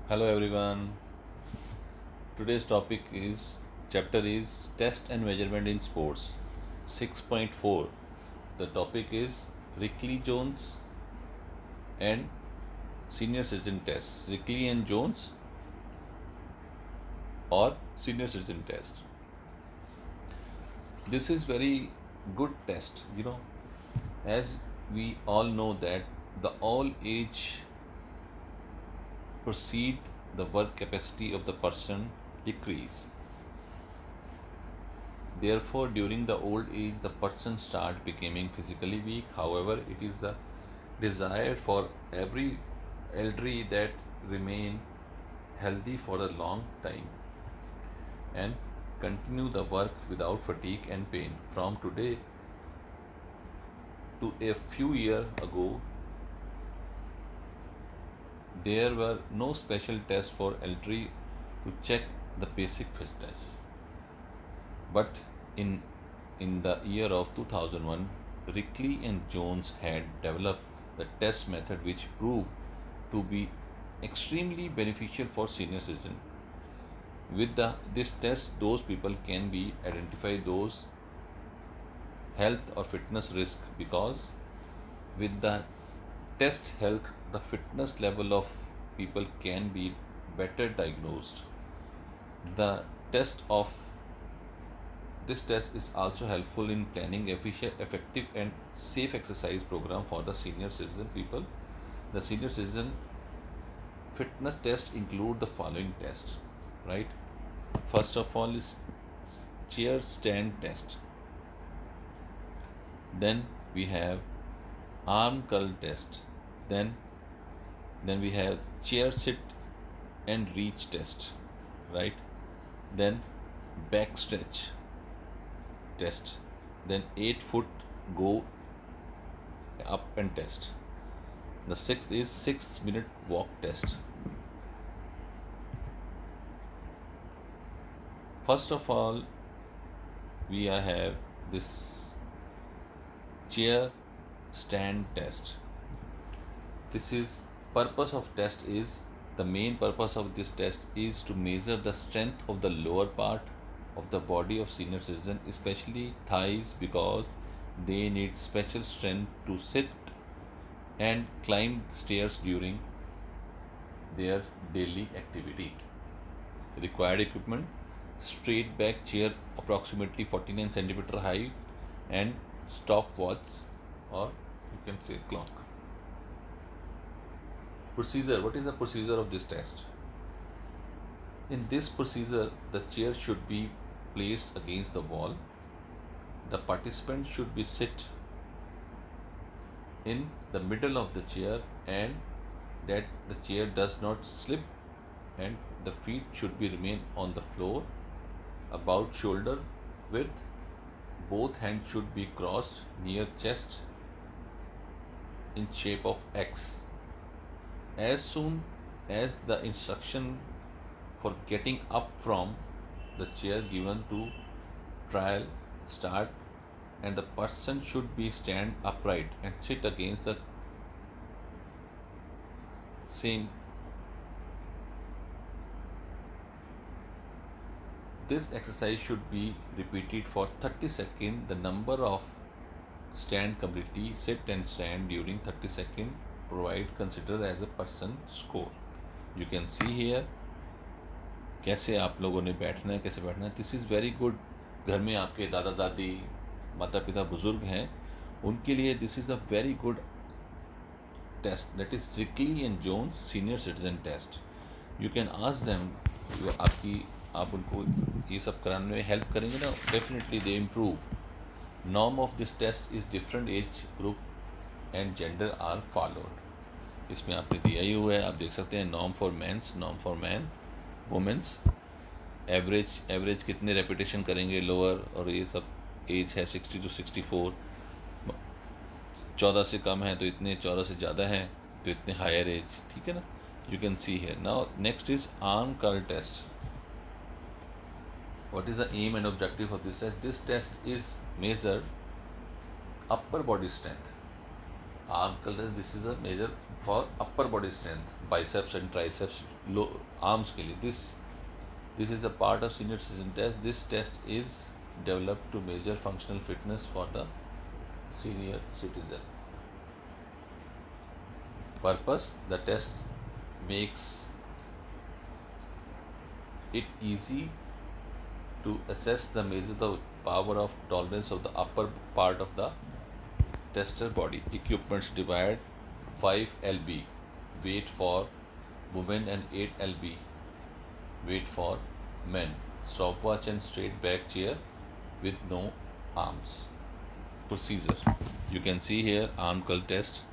Hello everyone. Today's topic is chapter is test and measurement in sports. 6.4. The topic is Rickley Jones and senior citizen test. Rickley and Jones or senior citizen test. This is very good test, as we all know that the all age proceed the work capacity of the person decrease. Therefore, during the old age, the person start becoming physically weak. However, it is the desire for every elderly that remain healthy for a long time and continue the work without fatigue and pain. From today to a few years ago, there were no special tests for elderly to check the basic fitness. But in the year of 2001, Rickley and Jones had developed the test method which proved to be extremely beneficial for senior citizens. With this test, those people can be identify those health or fitness risk because with the test health, the fitness level of people can be better diagnosed. The test of This test is also helpful in planning efficient, effective, and safe exercise program for the senior citizen people. The senior citizen fitness test include the following tests, right? First of all is chair stand test. Then we have arm curl test. Then we have chair sit and reach test, right? Then back stretch test. Then 8 foot go up and test. The sixth is 6 minute walk test. First of all, we have this chair stand test. This is purpose of test is the main purpose of this test is to measure the strength of the lower part of the body of senior citizen, especially thighs, because they need special strength to sit and climb stairs during their daily activity. Required equipment: straight back chair approximately 49 centimeter high and stopwatch, or you can say clock. Procedure: what is the procedure of this test? In this procedure, the chair should be placed against the wall. The participant should be sit in the middle of the chair and that the chair does not slip, and the feet should be remain on the floor about shoulder width. Both hands should be crossed near chest in shape of X. As soon as the instruction for getting up from the chair given to trial start, and the person should be stand upright and sit against the same. This exercise should be repeated for 30 seconds. The number of stand completely sit and stand during 30 seconds provide consider as a person score. You can see here कैसे आप लोगों ने बैठना है, कैसे बैठना है. This is very good. घर में आपके दादा दादी, माता पिता बुजुर्ग हैं, उनके लिए this is a very good test. That is Rikli and Jones senior citizen test. You can ask them. आप उनको ये सब कराने में हेल्प करेंगे ना, definitely they improve. Norm of this test is different age group and gender are followed. इसमें आपने दिया ही हुआ है, आप देख सकते हैं. Norm for men's, norm for man, women's. Average कितने रेपिटेशन करेंगे लोअर, और ये सब. एज है 60 to 64. 14 से कम है तो इतने, 14 से ज़्यादा है तो इतने हायर एज. ठीक है ना. You can see here. Now next is arm curl test. what is the aim and objective of this test? This test is measure upper body strength. arm curl test, this is a measure for upper body strength, biceps and triceps, low arms के लिए. This is a part of senior citizen test. This test is developed to measure functional fitness for the senior citizen. Purpose: the test makes it easy to assess the measure the power of tolerance of the upper part of the tester body. Equipments divide 5 lb weight for women and 8 lb weight for men. Stopwatch and straight back chair with no arms. Procedure: you can see here arm curl test.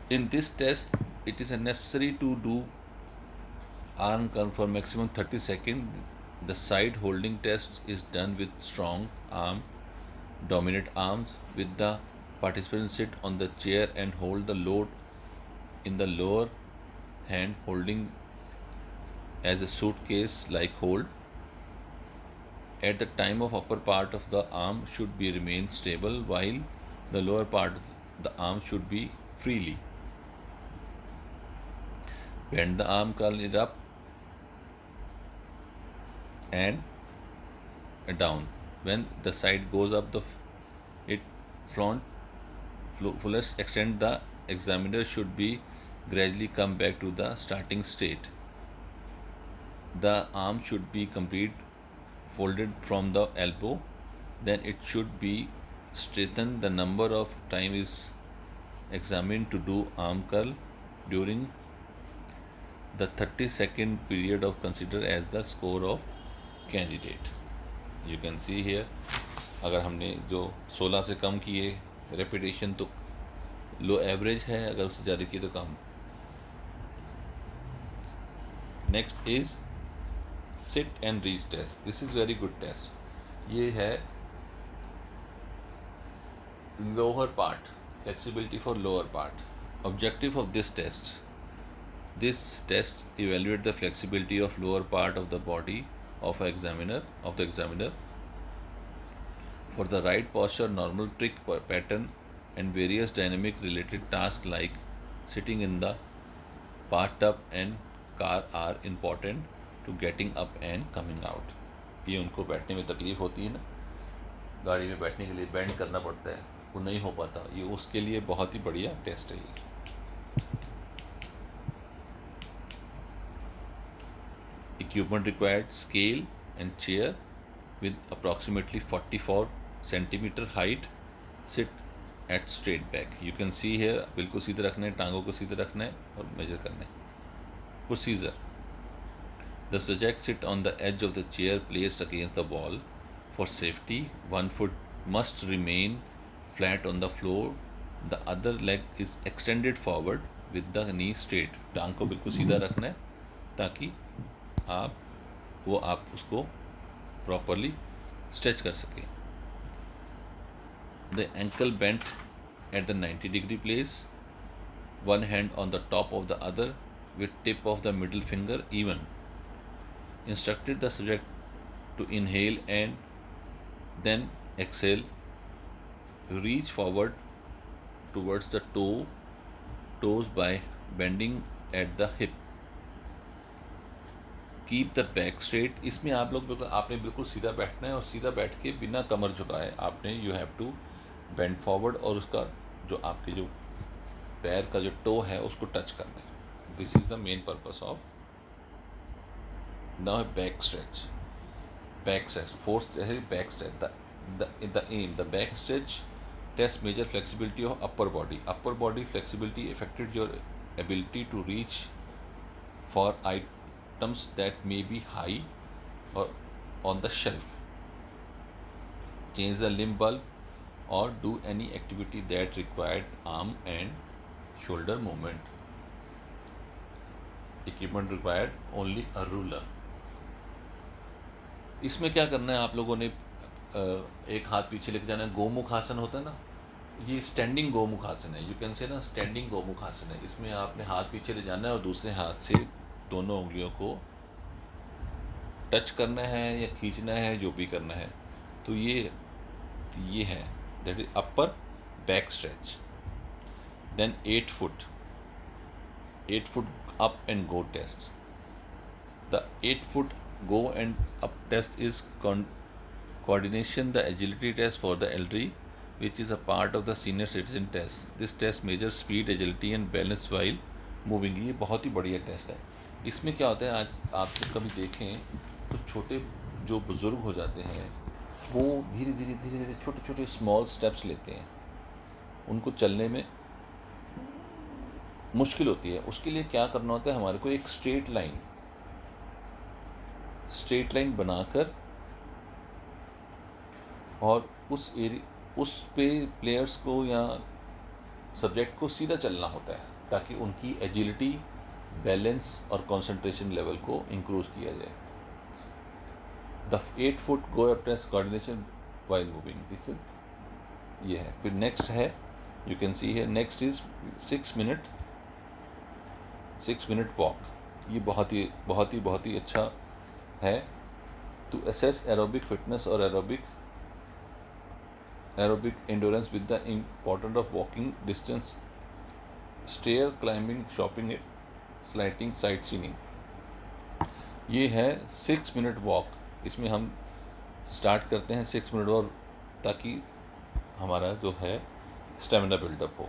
In this test, it is necessary to do arm curl for maximum 30 seconds. The side holding test is done with strong arm, dominant arms, with the participant sit on the chair and hold the load in the lower hand, holding as a suitcase like hold. At the time of upper part of the arm should be remain stable, while the lower part of the arm should be freely. Bend the arm, curl it up and down. When the side goes up, it front fullest extent, the examiner should be gradually come back to the starting state. The arm should be complete folded from the elbow. Then it should be straightened. The number of time is examined to do arm curl during the 30-second period of consider as the score of candidate. You can see here, अगर हमने जो 16 से कम किए repetition तो लो average है, अगर उससे ज़्यादा किए तो कम. Next is sit and reach test. This is very good test. ये है lower part, flexibility for lower part. Objective of this test: this test evaluate the flexibility of lower part of the body of the examiner for the right posture, normal trick pattern, and various dynamic related tasks like sitting in the bathtub and car are important to getting up and coming out. ये उनको बैठने में तकलीफ होती है ना, गाड़ी में बैठने के लिए बेंड करना पड़ता है, वो नहीं हो पाता, ये उसके लिए बहुत ही बढ़िया टेस्ट है ये. Equipment required: scale and chair with approximately 44 centimeter height. Sit at straight back. You can see here, बिल्कुल सीधे रखना है, टांगों को सीधे रखना है और मेजर करना है. Procedure: the subject sit on the edge of the chair placed against the wall. For safety, one foot must remain flat on the floor. The other leg is extended forward with the knee straight. टांग को बिल्कुल सीधा रखना है ताकि आप उसको properly stretch कर सकें. The ankle bent at the 90 degree place, one hand on the top of the other with tip of the middle finger even. Instructed the subject to inhale and then exhale. Reach forward towards the toes by bending at the hip. Keep the back straight. इसमें आप लोग आपने बिल्कुल सीधा बैठना है और सीधा बैठ के बिना कमर झुकाए आपने you have to bend forward और उसका जो आपके जो पैर का जो टो है उसको टच करना है. This is the main purpose of the back stretch. Back stretch fourth है back stretch. The aim the back stretch test measure flexibility of upper body. Upper body flexibility affected your ability to reach for items that may be high or on the shelf, change the limb bulb or do any activity that required arm and shoulder movement. Equipment required only a ruler. इसमें क्या करना है आप लोगों ने, एक हाथ पीछे लेके जाना है. गोमुख आसन होता है ना, ये स्टैंडिंग गोमुख आसन है. यू कैन से ना स्टैंडिंग गोमुख आसन है. इसमें आपने हाथ पीछे ले जाना है और दूसरे हाथ से दोनों उंगलियों को टच करना है या खींचना है, जो भी करना है. तो ये है that is upper back stretch. Then 8 foot up and go test. The 8 foot go and up test is coordination, the agility test for the elderly, which is a part of the senior citizen test. This test measures speed, agility and balance while moving. ये बहुत ही बढ़िया test है. इसमें क्या होता है, आज आप जब कभी देखें तो छोटे जो बुज़ुर्ग हो जाते हैं वो धीरे धीरे छोटे छोटे स्मॉल स्टेप्स लेते हैं. उनको चलने में मुश्किल होती है. उसके लिए क्या करना होता है, हमारे को एक स्ट्रेट लाइन बनाकर और उस पे प्लेयर्स को या सब्जेक्ट को सीधा चलना होता है ताकि उनकी एजिलिटी, बैलेंस और कंसंट्रेशन लेवल को इंक्रीज किया जाए. The 8 foot go up test coordination while moving, this ये है. फिर नेक्स्ट है, यू कैन सी है, नेक्स्ट इज 6 मिनट वॉक. ये बहुत ही अच्छा है टू असेस एरोबिक फिटनेस और aerobic endurance with the importance of walking distance, stair climbing, shopping, sliding, sightseeing. ये है 6 मिनट वॉक. इसमें हम स्टार्ट करते हैं 6 मिनट और ताकि हमारा जो है स्टेमिना बिल्डअप हो.